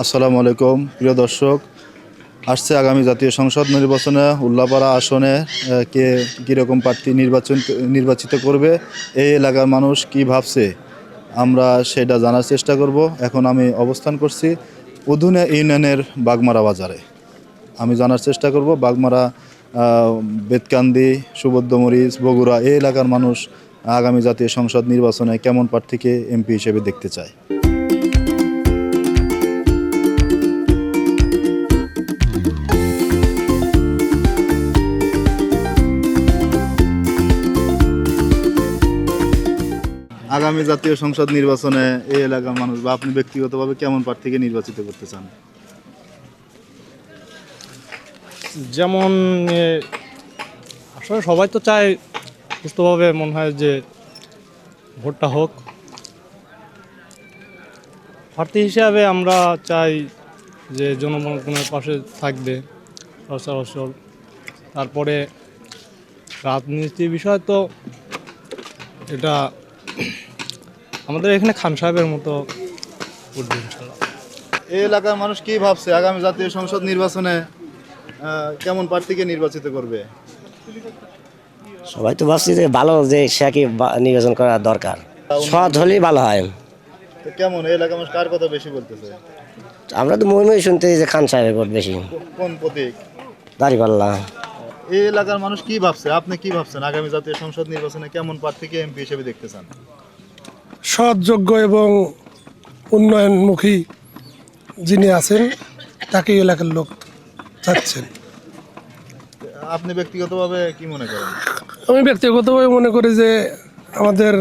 আসসালামু আলাইকুম প্রিয় দর্শক। আসছে আগামী জাতীয় সংসদ নির্বাচনে উল্লাপাড়া আসনে কে কীরকম প্রার্থী নির্বাচিত করবে, এই এলাকার মানুষ কি ভাবছে আমরা সেটা জানার চেষ্টা করব। এখন আমি অবস্থান করছি উধুনে ইউনিয়নের বাগমারা বাজারে। আমি জানার চেষ্টা করব বাগমারা, বেতকান্দি, সুবদ্ধমরিচ, বগুড়া এই এলাকার মানুষ আগামী জাতীয় সংসদ নির্বাচনে কেমন প্রার্থীকে এমপি হিসেবে দেখতে চায়। আগামী জাতীয় সংসদ নির্বাচনে এই এলাকার মানুষ বা আপনি ব্যক্তিগতভাবে কেমন প্রার্থীকে নির্বাচিত করতে চান? যেমন আসলে সবাই তো চায় সুস্থভাবে, মনে হয় যে ভোটটা হোক। প্রার্থী হিসাবে আমরা চাই যে জনগণের পাশে থাকবে সচরাচর। তারপরে রাজনীতির বিষয় তো এটা আমাদের এখানে খান সাহেবের মতো উঠবে ইনশাল্লাহ। এই এলাকার মানুষ কি ভাবছে আগামী জাতীয় সংসদ নির্বাচনে কেমন প্রার্থীকে নির্বাচিত করবে? সবাই তো ভাবছি যে ভালো, যে সেকে নির্বাচন করা দরকার, সৎ হলেই ভালো হয়। তো কেমন এই এলাকার মানুষ কার কথা বেশি বলতেছে? আমরা তো মহিময় শুনতে যে খান সাহেবের ভোট বেশি। কোন প্রতীক? দাঁড়িপাল্লা। এই এলাকার মানুষ কি ভাবছে, আপনি কি ভাবছেন আগামী জাতীয় সংসদ নির্বাচনে কেমন প্রার্থীকে এমপি হিসেবে দেখতে চান? সৎযোগ্য এবং উন্নয়নমুখী যিনি আছেন তাকে এলাকার লোক চাচ্ছেন। আপনি ব্যক্তিগতভাবে কি মনে করেন? আমি ব্যক্তিগতভাবে মনে করি যে আমাদের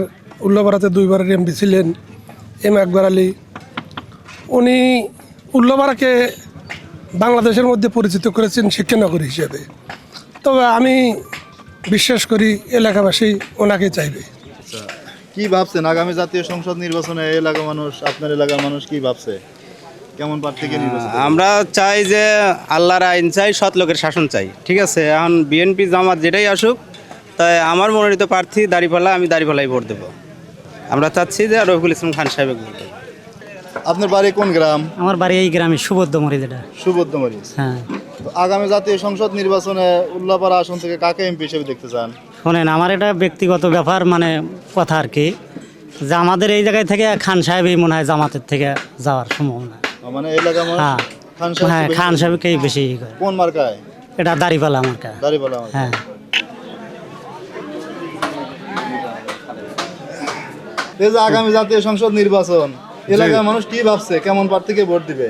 উল্লাপাড়াতে 2 বারের এমপি ছিলেন আকবর আলী। উনি উল্লাপাড়াকে বাংলাদেশের মধ্যে পরিচিত করেছেন শিক্ষানগরী হিসেবে। তবে আমি বিশ্বাস করি এলাকাবাসী ওনাকে চাইবে। আচ্ছা, কি ভাবছেন আগামী জাতীয় সংসদ নির্বাচনে এই এলাকার মানুষ, আপনার এলাকার মানুষ কি ভাবছে কেমন প্রার্থীকে নির্বাচিত? আমরা চাই যে আল্লাহর আইন চাই, সৎ লোকের শাসন চাই। ঠিক আছে, এখন বিএনপি জামাত যেটাই আসুক, তাই আমার মনোনীত প্রার্থী দাঁড়িপাল্লা, আমি দাঁড়িপাল্লাই ভোট দেবো। আমরা চাচ্ছি যে রফিকুল ইসলাম খান সাহেব ভোট দেবো। আপনার বাড়ি কোন গ্রাম? আমার বাড়ি এই গ্রামে সুবদ্ধমরিচ। যেটা সুবদ্ধমরিচ। হ্যাঁ, তো আগামী জাতীয় সংসদ নির্বাচনে উল্লাপাড়া আসন থেকে কাকে এমপি হিসেবে দেখতে চান? শোনেন, আমার এটা ব্যক্তিগত ব্যাপার, মানে কথা আর কি, যে আমাদের এই জায়গায় থেকে খান সাহেবই মনে হয় জামাতের থেকে যাওয়ার সম্ভাবনা। মানে এলাকা মানুষ হ্যাঁ, খান সাহেব হ্যাঁ, খান সাহেবকেই বেশি করে। কোন মার্কায়? এটা দাঁড়িপাল্লা আমার কাছে। দাঁড়িপাল্লা মার্কা। হ্যাঁ, এই যে আগামী জাতীয় সংসদ নির্বাচন, এলাকার মানুষ কি ভাবছে কেমন প্রার্থীকে ভোট দিবে?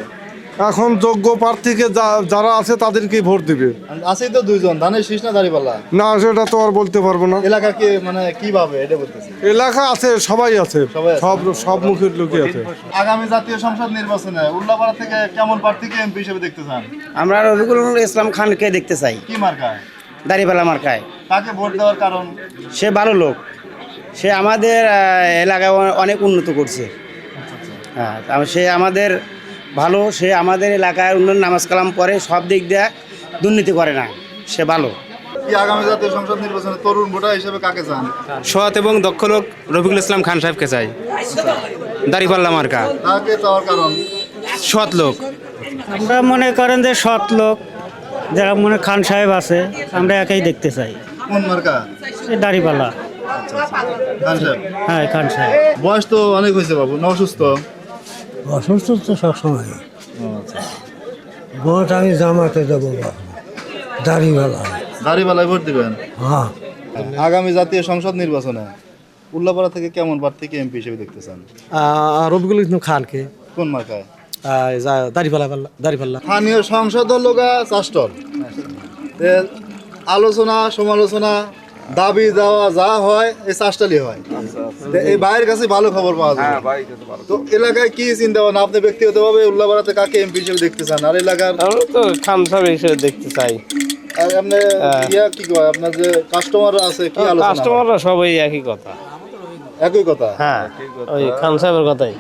এখন যোগ্য প্রার্থীকে যারা আছে তাদেরকেই ভোট দিবে। আছেই তো 2 জন, ধানের শীষ না দাঁড়িপাল্লা? না, সেটা তো আর বলতে পারবো না। এলাকা কি মানে কিভাবে এটা বলতেছে? এলাকা আছে, সবাই আছে, সবাই আছে। সব মুখের লোকই আছে। আগামী জাতীয় সংসদ নির্বাচনে উল্লাপাড়া থেকে কেমন প্রার্থীকে এমপি হিসেবে দেখতে চান? আমরা রফিকুল ইসলাম খানকে দেখতে চাই, কি মার্কায়? দাঁড়িপাল্লা মার্কায়। কাকে ভোট দেওয়ার কারণ? সে ভালো লোক, সে আমাদের এলাকায় অনেক উন্নত করছে। হ্যাঁ, সে আমাদের ভালো, সে আমাদের এলাকায় উন্নয়ন, নামাজ কালাম পড়ে, সব দিক দিয়ে দুর্নীতি করে না, সে ভালো। কি আগামী জাতীয় সংসদ নির্বাচনে তরুণ ভোটার হিসেবে কাকে চান? সৎ এবং দক্ষ লোক রফিকুল ইসলাম খান সাহেবকে চাই, দাঁড়িপাল্লা মার্কা। কাকে চাওয়ার কারণ? সৎ লোক। আমরা মনে করেন যে সৎ লোক যারা মনে খান সাহেব আছে, আমরা একাই দেখতে চাই। কোন মার্কা? এই দাঁড়িপাল্লা। খান সাহেব। হ্যাঁ, খান সাহেব। বয়স তো অনেক হয়েছে বাবু, না অসুস্থ? অসুস্থ তো সবসময়। আচ্ছা, ভোট আমি জামাতে দেবো, দাড়িওয়ালা। দাঁড়িপাল্লায় ভোট দিবেন? হ্যাঁ, আগামী জাতীয় সংসদ নির্বাচনে উল্লাপাড়া থেকে কেমন প্রার্থীকে এমপি হিসেবে দেখতে চান? রফিকুল ইসলাম খানকে। কোন মার্কায়? দাঁড়িপাল্লা। স্থানীয় সংসদ লোকা চাষ্টল আলোচনা সমালোচনা দাবি দেওয়া যা হয় এই চাষটালি হয়। তো এই ভাইয়ের কাছে ভালো খবর পাওয়া যায়। তো এলাকায় কি চিন্তা ভাবনা আপনি ব্যক্তিগতভাবে উল্লাপাড়াতে কাকে এমপি হিসেবে দেখতে চান? আর এলাকার আমরা তো খান সাহেব হিসেবে দেখতে চাই। আর আপনি কি কয় আপনার যে কাস্টমাররা আছে কি আলোচনা? কাস্টমাররা সবাই একই কথা। একই কথা? হ্যাঁ, ওই খান সাহেবের কথাই।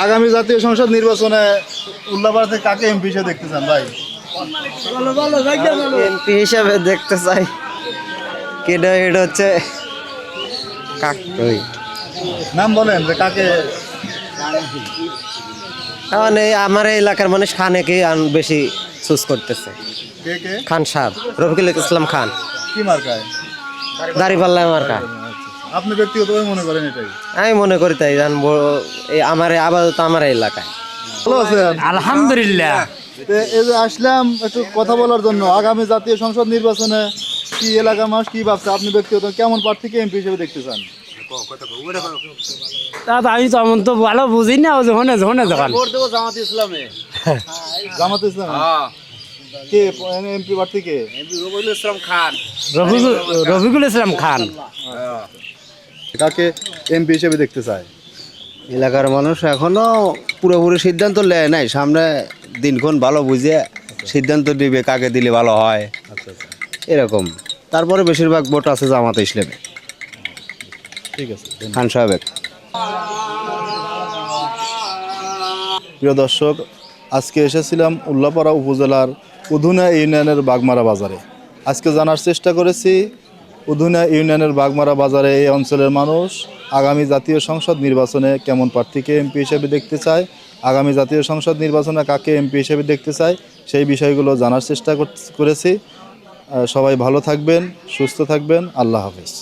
আগামী জাতীয় সংসদ নির্বাচনে উল্লাপাড়াতে কাকে এমপি হিসেবে দেখতে চান ভাই? এমপি হিসাবে দেখতে চাই কেডা, এটা হচ্ছে নাম বলেন যে কাকে এখন এই আমার এই এলাকার মানুষ খানেকে বেশি চুজ করতেছে। কে কে? খান সাহেব, রফিকুল ইসলাম খান, কি মার্কায়? দাড়িপাল্লা মার্কা। আপনি ব্যক্তিগতভাবে মনে করেন এটাই? আমি মনে করি তাই, জানবো এই আমার আপাতত আমার এই এলাকায়। ভালো আছেন? আলহামদুলিল্লাহ। এই যে আসলাম একটু কথা বলার জন্য, আগামী জাতীয় সংসদ নির্বাচনে কি এলাকার মানুষ কি ভাবছে, আপনি ব্যক্তিগত কেমন প্রার্থীকে এমপি হিসেবে দেখতে চান? তা আমি তেমন তো ভালো বুঝি না, যখন যখন জামাত ইসলাম কে এমপি প্রার্থী কে? রফিকুল ইসলাম খান। কাকে এমপি হিসেবে দেখতে চায়? এলাকার মানুষ এখনো পুরোপুরি সিদ্ধান্ত নেয় নাই, সামনে দিনক্ষণ ভালো বুঝে সিদ্ধান্ত দিবে কাকে দিলে ভালো হয় এরকম। তারপরে বেশিরভাগ ভোট আছে জামাতে ইসলামে, ঠিক আছে। খান সাহেবের। প্রিয় দর্শক, আজকে এসেছিলাম উল্লাপাড়া উপজেলার উধুনা ইউনিয়নের বাগমারা বাজারে। আজকে জানার চেষ্টা করেছি উধুনা ইউনিয়নের বাগমারা বাজারে এই অঞ্চলের মানুষ আগামী জাতীয় সংসদ নির্বাচনে কেমন প্রার্থীকে এমপি হিসেবে দেখতে চায়, আগামী জাতীয় সংসদ নির্বাচনে কাকে এমপি হিসেবে দেখতে চায়, সেই বিষয়গুলো জানার চেষ্টা করেছি। সবাই ভালো থাকবেন, সুস্থ থাকবেন। আল্লাহ হাফেজ।